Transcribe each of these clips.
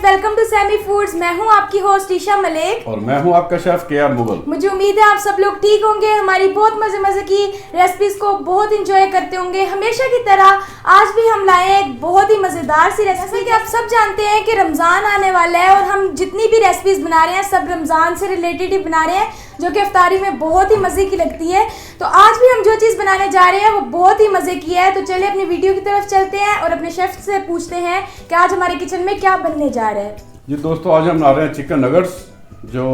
Welcome to Sami foods. मैं हूं आपकी होस्ट ईशा मलिक और मैं हूं आपका शेफ के आर मुगल। मुझे उम्मीद है आप सब लोग ठीक होंगे, हमारी बहुत मजे की रेसिपीज को बहुत इंजॉय करते होंगे। हमेशा की तरह आज भी हम लाए हैं एक बहुत ही मज़ेदार सी रेसिपी। जैसा कि आप सब जानते हैं कि रमज़ान आने वाला है और हम जितनी भी रेसिपीज बना रहे हैं सब रमज़ान से रिलेटेड ही बना रहे हैं, जो कि इफ्तारी में बहुत ही मज़े की लगती है। तो आज भी हम जो चीज़ बनाने जा रहे हैं वो बहुत ही मज़े की है। तो चलिए अपनी वीडियो की तरफ चलते हैं और अपने शेफ से पूछते हैं कि आज हमारे किचन में क्या बनने जा रहा है। जी दोस्तों, आज हम बना रहे हैं चिकन नगेट्स, जो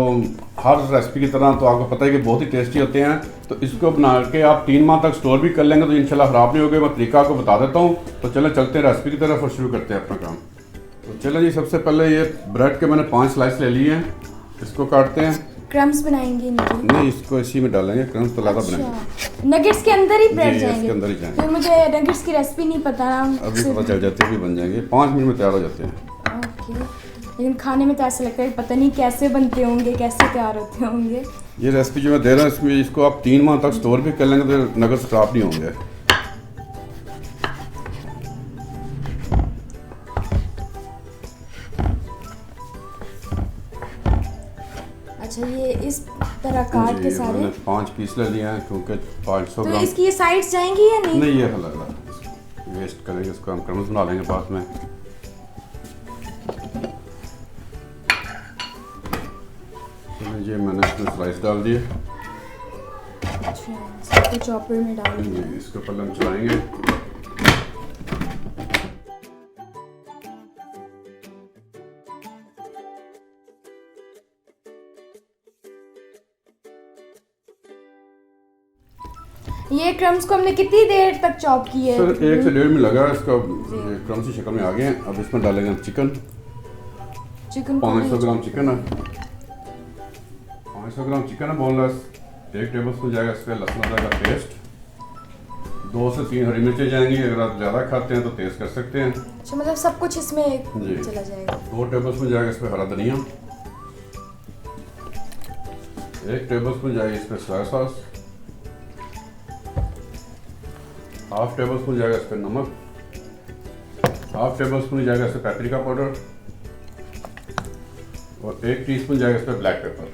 हर रेसिपी की तरह तो आपको पता है कि बहुत ही टेस्टी होते हैं। तो इसको बना के आप 3 माह तक स्टोर भी कर लेंगे तो इंशाल्लाह ख़राब नहीं होगा। मैं तरीका आपको बता देता हूँ। तो चलें चलते हैं रेसिपी की तरफ और शुरू करते हैं अपना काम। तो चलें जी, सबसे पहले ये ब्रेड के मैंने 5 स्लाइस ले लिए हैं, इसको काटते हैं। क्रम्स बनाएंगे नहीं, इसको इसी में डालेंगे, क्रम्स तो ज़्यादा बनाएंगे। नगेट्स के अंदर ही ब्रेड जाएंगे? इसके अंदर ही जाएंगे। तो मुझे नगेट्स की रेसिपी नहीं पता, अभी पता चल जाती है, भी बन जाएंगे, 5 मिनट में तैयार हो जाते हैं। ओके, लेकिन खाने में तो ऐसा लगता है पता नहीं कैसे बनते होंगे, कैसे तैयार होते होंगे। ये रेसिपी जो मैं दे रहा हूँ इसमें इसको आप 3 माह तक स्टोर भी कर लेंगे तो नगेट्स खराब नहीं होंगे। अच्छा, ये इस तरह काट के सारे मैंने 5 पीस ले लिए हैं क्योंकि 500 तो ग्राम। इसकी ये साइड्स जाएंगी या नहीं? नहीं, ये हला वेस्ट करेंगे, इसको हम क्रम्स बना लेंगे बाद में। ये मैंने इसमें स्लाइस डाल दिए। अच्छा, इसको चॉपर में डाल दिया। इसको पहले हम चलाएंगे। ये क्रम्स को हमने कितनी देर तक चॉप किया है? सर 1 से 1.5 मिनट लगा, इसका क्रम्स की शक्ल में आ गए हैं। अब इसमें डालेंगे हम चिकन 500 ग्राम चिकन है। 500 ग्राम चिकन है बोनलेस। 1 टेबल स्पून जाएगा इस पर लहसुन अदरक का पेस्ट। 2 से 3 हरी मिर्चें जाएंगी। अगर आप ज़्यादा खाते हैं तो तेज़ कर सकते हैं। अच्छा, मतलब सब कुछ इसमें चला जाएगा। 2 टेबल स्पून जाएगा इस पर हरा धनिया। 1 टेबल स्पून जाएगी इस पर सोया सॉस। 1/2 टेबल स्पून जाएगा इस पर नमक। 1/2 टेबल स्पून जाएगा इस पर पेपरिका पाउडर और 1 टीस्पून जाएगा इस पर ब्लैक पेपर।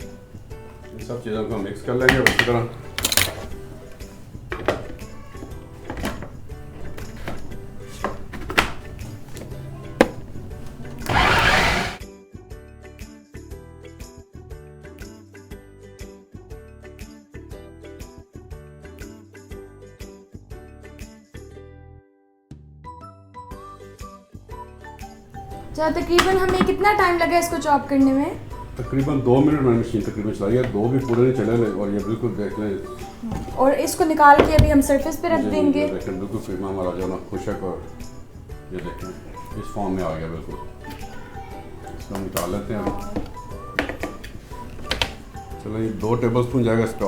इन सब चीज़ों को मिक्स कर लेंगे उसी तरह। अच्छा, तकरीबन हमें कितना टाइम लगा इसको चॉप करने में? तकरीबन 2 मिनट मैंने मशीन तकरीबन चलाई है, 2 भी पूरे नहीं चले। और ये बिल्कुल देख लें। और इसको निकाल के अभी हम सरफेस पे रख देंगे। देखें बिल्कुल कीमा हमारा जो ना खुशक, और ये देखें इस फॉर्म में आ गया बिल्कुल। इसको हम निकाल लेते हैं अभी। चलो, ये 2 टेबल स्पून जाएगा इस पर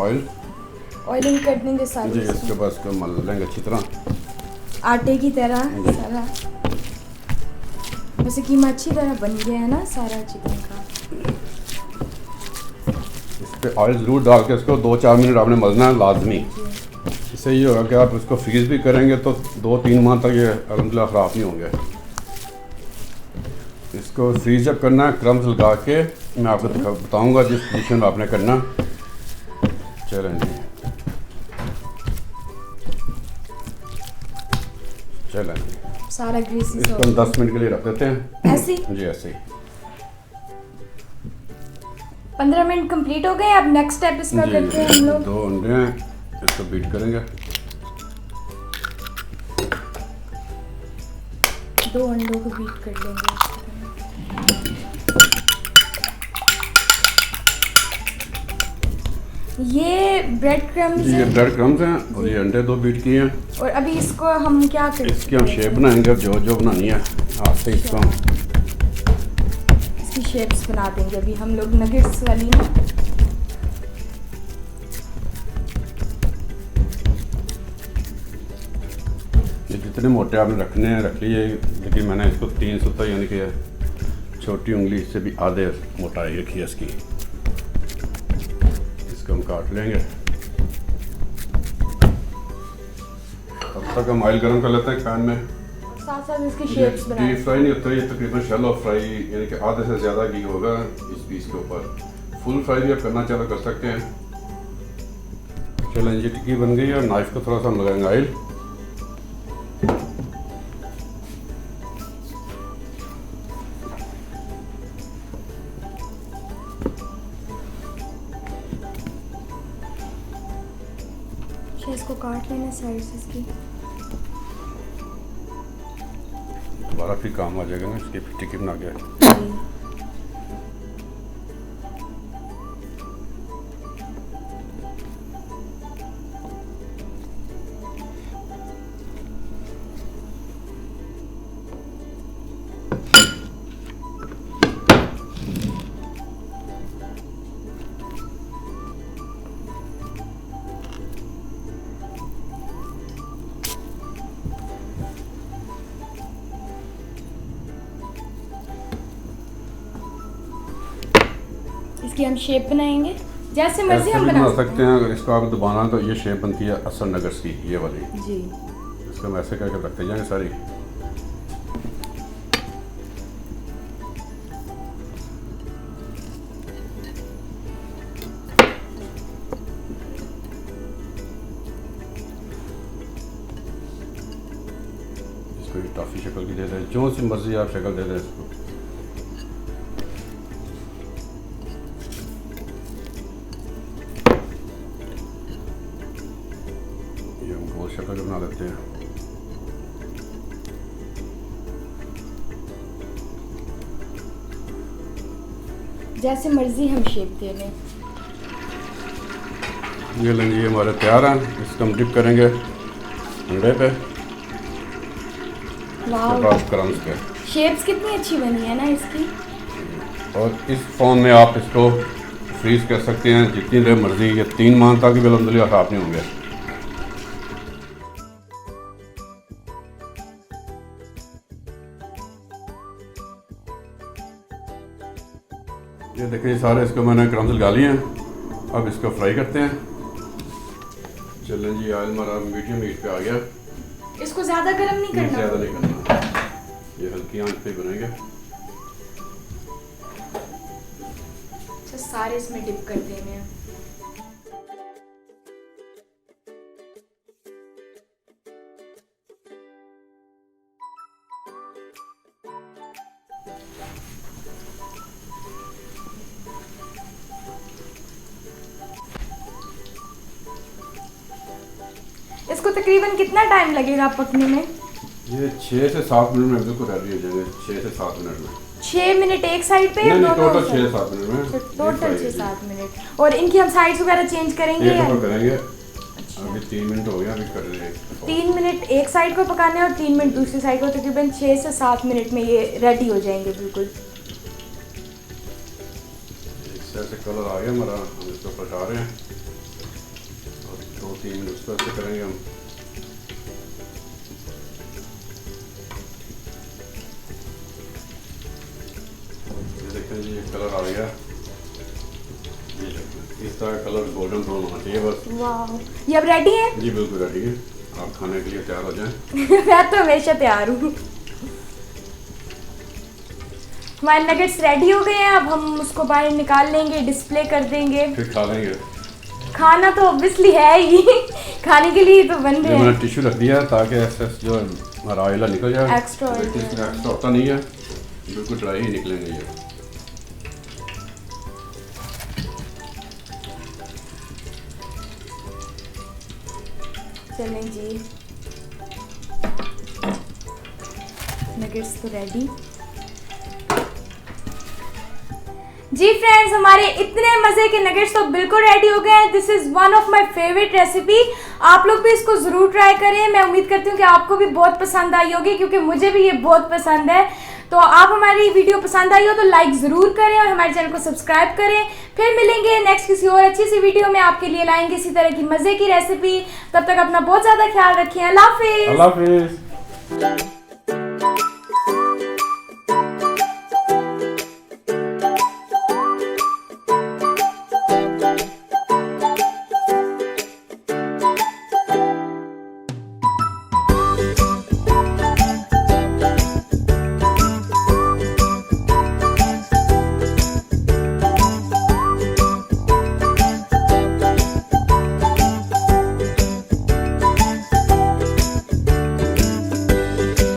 ऑयलिंग कर देंगे सारी। जी, इसके बाद इसको मल लेंगे अच्छी तरह आटे की तरह सारा। वैसे कीमा अच्छी तरह बन गया है ना सारा चिकन का। इस पर ऑयल ज़रूर डाल के इसको 2-4 मिनट आपने मलना है लाजमी। इससे ये होगा कि आप इसको फ्रीज़ भी करेंगे तो 2-3 माह तक ये अल्हम्दुलिल्लाह ख़राब नहीं होंगे। इसको फ्रीज जब करना है क्रम्स लगा के मैं आपको बताऊंगा जिस पोजीशन में आपने करना। चलें जी, चलें सारा ग्रीसी। इसको हम 10 मिनट के लिए रख देते हैं ऐसे जी, ऐसे ही। 15 मिनट कंप्लीट हो गए। अब नेक्स्ट स्टेप इसका करते हैं हम लोग। 2 अंडे हैं, इसको बीट करेंगे। 2 अंडों को बीट कर लेंगे। ये ब्रेड क्रम्स जी, ये ब्रेड क्रम्स हैं और ये अंडे 2 बीट किए हैं। और अभी इसको हम क्या करेंगे? इसकी हम शेप बनाएंगे, जो बनानी है हाथ से इसको हम इसकी शेप्स बना देंगे अभी हम लोग नगेट्स वाली ना। ये जितने मोटे आपने रखने हैं रख लिए, लेकिन मैंने इसको 3 सुता यानी कि छोटी उंगली से भी आधे मोटाई रखी है इसकी। इसको हम काट लेंगे। तब तक हम ऑयल गर्म कर लेते हैं पैन में। साथ साथ इसकी शेप्स बनाए। डीप फ्राई नहीं होता, ये तकरीबन शैलो फ्राई, यानी कि आधे से ज़्यादा घी होगा इस पीस के ऊपर। फुल फ्राई भी आप करना चाहो कर सकते हैं। चलें जी, टिक्की बन गई है और नाइफ को थोड़ा सा हम लगाएंगे ऑयल। इसको काट लेना साइड से इसकी। दोबारा फिर काम आ जाएगा ना, इसकी टिक्की बना के। इसकी हम शेप बनाएंगे, जैसे मर्जी ऐसे हम भी बना बना सकते हैं। अगर इसको आप दबाना तो ये शेप बनती है असल नगर्स की, ये वाली जी। इसको हम ऐसे करके रखते जाएंगे सारी। इसको टॉफी शक्ल की दे दें, जो सी मर्जी आप शक्ल दे दें इसको। शक्ल बना लेते हैं। जैसे मर्जी हम शेप दे लें। ये लें जी, हमारे तैयार हैं। इसको हम डिप करेंगे अंडे पे, उसके बाद क्रम्स पे। शेप्स कितनी अच्छी बनी है ना इसकी। और इस फॉर्म में आप इसको फ्रीज कर सकते हैं जितनी देर मर्जी। ये 3 माह तक भी अल्हम्दुलिल्लाह खराब नहीं होंगे। ये देखिए सारे इसको मैंने क्रम्स लगा लिए हैं। अब इसको फ्राई करते हैं। चलें जी, ऑयल हमारा मीडियम हीट पे आ गया। इसको ज्यादा गर्म नहीं करना, ज़्यादा नहीं करना, ये हल्की आंच पे बनेंगे। तो सारे इसमें डिप कर देने हैं। इसको तकरीबन कितना टाइम लगेगा पकने में? ये 6 से 7 मिनट में बिल्कुल रेडी हो जाएंगे। 6 से 7 मिनट में। 6 मिनट एक साइड पे? नहीं, टोटल 6 से 7 मिनट में। टोटल 6 से 7 मिनट। और इनकी हम साइड्स वगैरह चेंज करेंगे या करेंगे? अभी 3 मिनट हो गया, अभी कर रहे हैं। 3 मिनट एक साइड को पकाने और 3 मिनट दूसरी साइड को। तकरीबन 6 से 7 मिनट में ये रेडी हो जाएंगे बिल्कुल। ऐसे कलर आ गया हमारा, हम इसको पलटा रहे हैं और 2-3 मिनट उस तरह से करेंगे हम। ये देखें जी, ये कलर आ गया। ये देखें, इस तरह कलर गोल्डन ब्राउन होना चाहिए बस। वाह, ये अब रेडी है? जी बिल्कुल रेडी है। आप खाने के लिए तैयार हो जाएं। मैं तो हमेशा तैयार हूँ। हमारे नगेट्स रेडी हो गए हैं। अब हम उसको बाहर निकाल लेंगे, डिस्प्ले कर देंगे, फिर खा लेंगे। खाना तो ऑब्वियसली है ही। खाने के लिए तो बन रहे हैं। मैंने टिश्यू रख दिया है ताकि एक्सेस जो हमारा ऑयल निकल जाए। एक्स्ट्रा ऑयल एक्स्ट्रा होता नहीं है, बिल्कुल ड्राई ही निकलेंगे ये। चलें जी, नगेट्स तो रेडी। जी फ्रेंड्स, हमारे इतने मज़े के नगेट्स तो बिल्कुल रेडी हो गए हैं। This is one of my favourite recipe. आप लोग भी इसको ज़रूर ट्राई करें। मैं उम्मीद करती हूँ कि आपको भी बहुत पसंद आई होगी, क्योंकि मुझे भी ये बहुत पसंद है। तो आप हमारी वीडियो पसंद आई हो तो लाइक ज़रूर करें और हमारे चैनल को सब्सक्राइब करें। फिर मिलेंगे नेक्स्ट किसी और अच्छी सी वीडियो में, आपके लिए लाएंगे इसी तरह की मज़े की रेसिपी। तब तक अपना बहुत ज़्यादा ख्याल रखें। अल्लाह हाफिज़। अल्लाह हाफिज़।